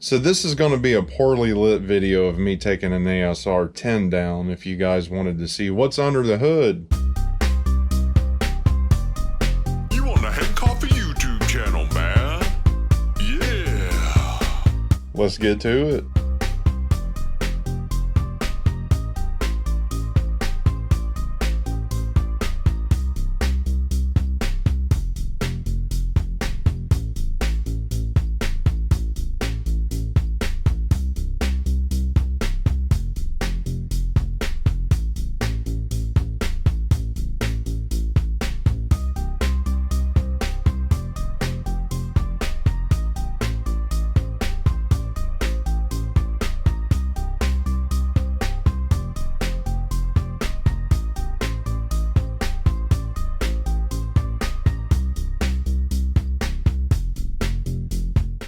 So this is going to be a poorly lit video of me taking an ASR-10 down if you guys wanted to see what's under the hood. You on the hankcoffey YouTube channel, man. Yeah. Let's get to it.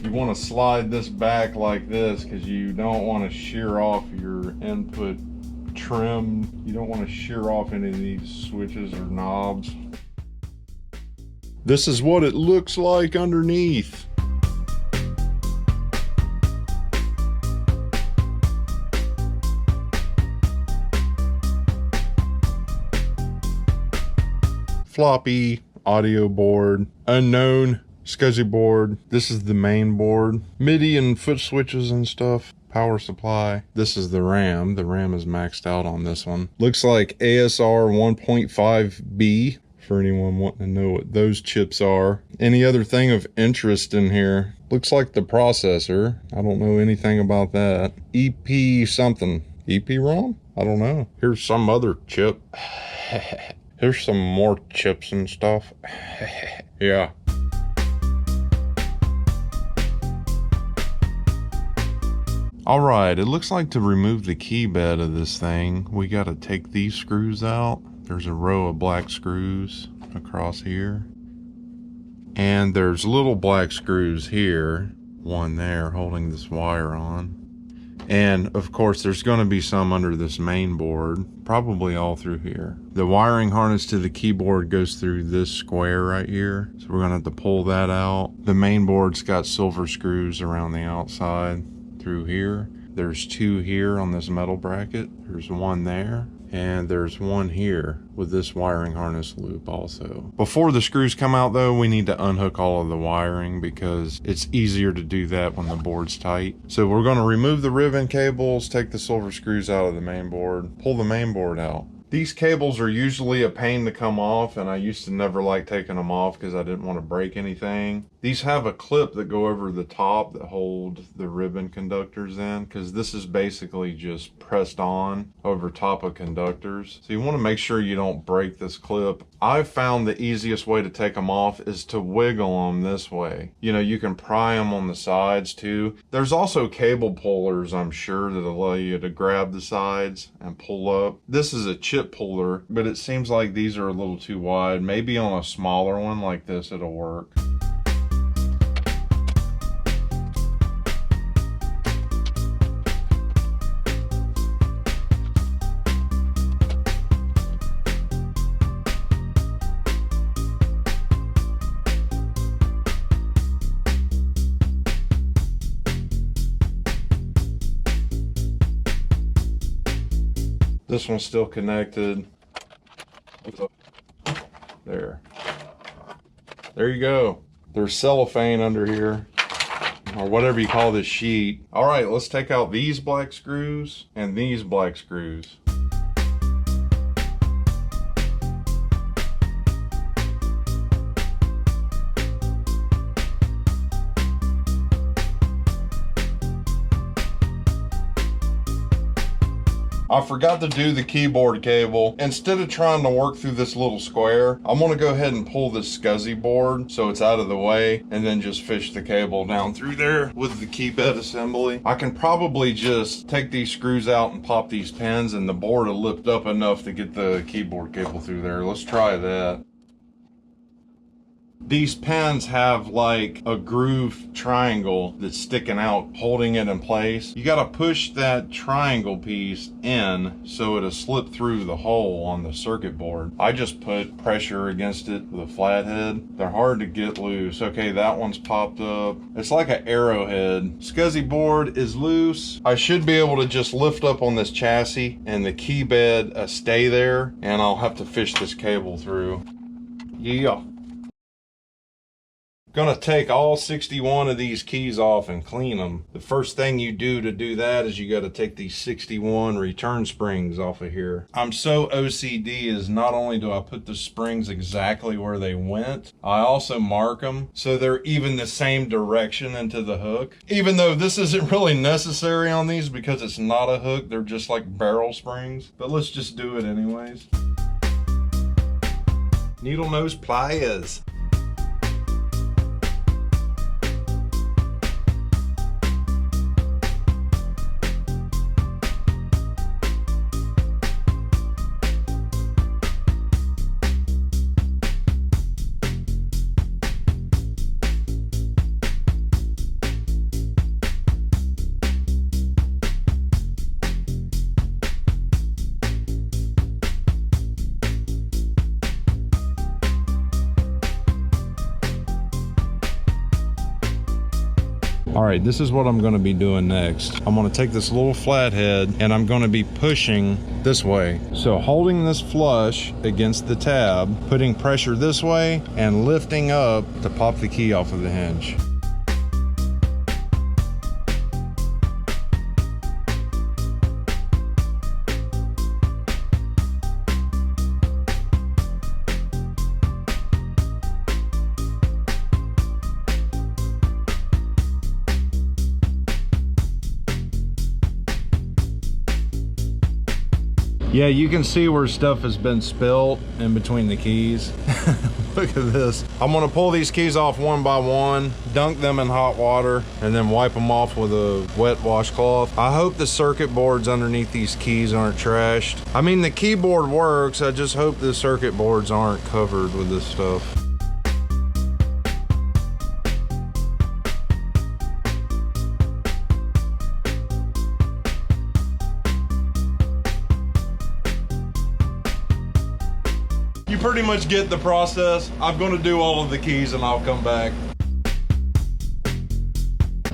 You want to slide this back like this because you don't want to shear off your input trim. You don't want to shear off any of these switches or knobs. This is what it looks like underneath. Floppy, audio board, unknown, SCSI board. This is the main board. MIDI and foot switches and stuff. Power supply. This is the RAM. The RAM is maxed out on this one. Looks like ASR 1.5B for anyone wanting to know what those chips are. Any other thing of interest in here? Looks like the processor. I don't know anything about that. EP something. EP-ROM? I don't know. Here's some other chip. Here's some more chips and stuff. Yeah. All right, it looks like to remove the key bed of this thing, we got to take these screws out. There's a row of black screws across here. And there's little black screws here, one there holding this wire on. And of course, there's going to be some under this main board, probably all through here. The wiring harness to the keyboard goes through this square right here. So we're going to have to pull that out. The main board's got silver screws around the outside through here. There's two here on this metal bracket. There's one there. And there's one here with this wiring harness loop also. Before the screws come out though, we need to unhook all of the wiring because it's easier to do that when the board's tight. So we're going to remove the ribbon cables, take the silver screws out of the main board, pull the main board out. These cables are usually a pain to come off, and I used to never like taking them off because I didn't want to break anything. These have a clip that go over the top that hold the ribbon conductors in, because this is basically just pressed on over top of conductors. So you want to make sure you don't break this clip. I've found the easiest way to take them off is to wiggle them this way. You know, you can pry them on the sides too. There's also cable pullers, I'm sure, that allow you to grab the sides and pull up. This is a chip puller, but it seems like these are a little too wide. Maybe on a smaller one like this it'll work. This one's still connected. There you go. There's cellophane under here, or whatever you call this sheet. All right, let's take out these black screws and these black screws. I forgot to do the keyboard cable. Instead of trying to work through this little square, I'm gonna go ahead and pull this SCSI board so it's out of the way, and then just fish the cable down through there with the keybed assembly. I can probably just take these screws out and pop these pins, and the board will lift up enough to get the keyboard cable through there. Let's try that. These pins have like a groove triangle that's sticking out, holding it in place. You gotta push that triangle piece in so it'll slip through the hole on the circuit board. I just put pressure against it with a flathead. They're hard to get loose. Okay, that one's popped up. It's like an arrowhead. SCSI board is loose. I should be able to just lift up on this chassis and the key bed stay there, and I'll have to fish this cable through. Yeah. Gonna take all 61 of these keys off and clean them. The first thing you do to do that is you got to take these 61 return springs off of here. I'm so OCD is not only do I put the springs exactly where they went, I also mark them so they're even the same direction into the hook. Even though this isn't really necessary on these because it's not a hook, they're just like barrel springs. But let's just do it anyways. Needle nose pliers. All right, this is what I'm gonna be doing next. I'm gonna take this little flathead and I'm gonna be pushing this way. So holding this flush against the tab, putting pressure this way and lifting up to pop the key off of the hinge. Yeah, you can see where stuff has been spilled in between the keys. Look at this. I'm gonna pull these keys off one by one, dunk them in hot water, and then wipe them off with a wet washcloth. I hope the circuit boards underneath these keys aren't trashed. I mean, the keyboard works. I just hope the circuit boards aren't covered with this stuff. You pretty much get the process. I'm gonna do all of the keys and I'll come back.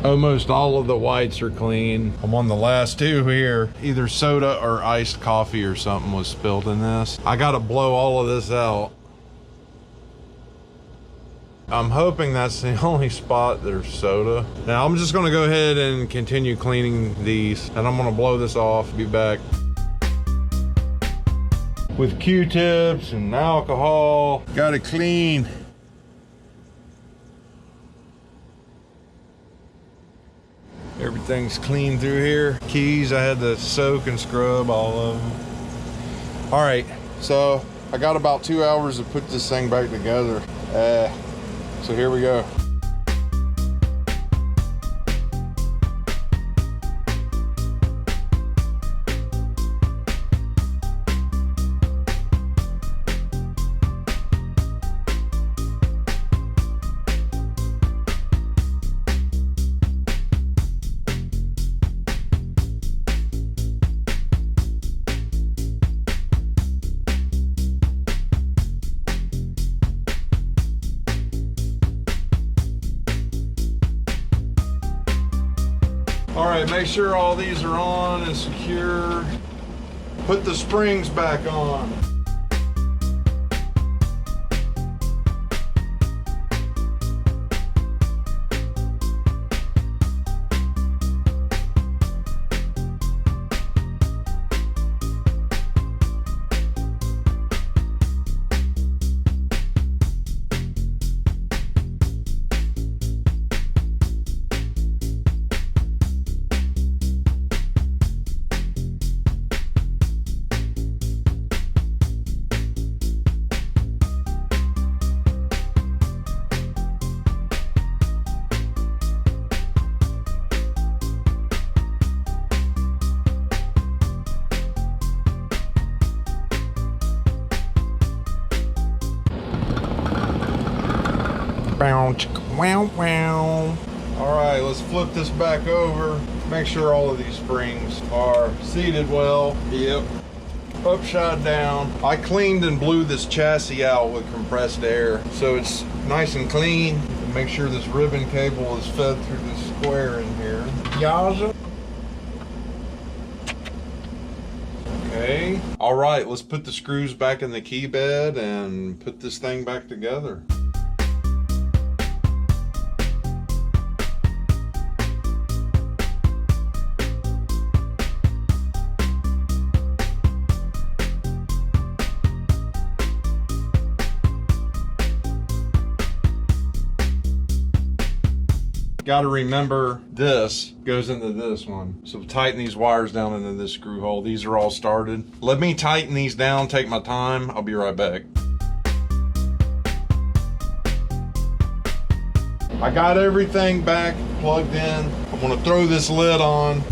Almost all of the whites are clean. I'm on the last two here. Either soda or iced coffee or something was spilled in this. I gotta blow all of this out. I'm hoping that's the only spot there's soda. Now I'm just gonna go ahead and continue cleaning these, and I'm gonna blow this off, be back. With Q-tips and alcohol. Gotta clean. Everything's clean through here. Keys, I had to soak and scrub all of them. All right, so I got about 2 hours to put this thing back together. So here we go. All right, make sure all these are on and secure. Put the springs back on. Bow, chicka, wow, wow. All right, let's flip this back over. Make sure all of these springs are seated well. Yep. Upside down. I cleaned and blew this chassis out with compressed air, so it's nice and clean. And make sure this ribbon cable is fed through this square in here. Yaza. Okay. All right, let's put the screws back in the key bed and put this thing back together. Got to remember this goes into this one. So tighten these wires down into this screw hole. These are all started. Let me tighten these down, take my time. I'll be right back. I got everything back plugged in. I'm gonna throw this lid on.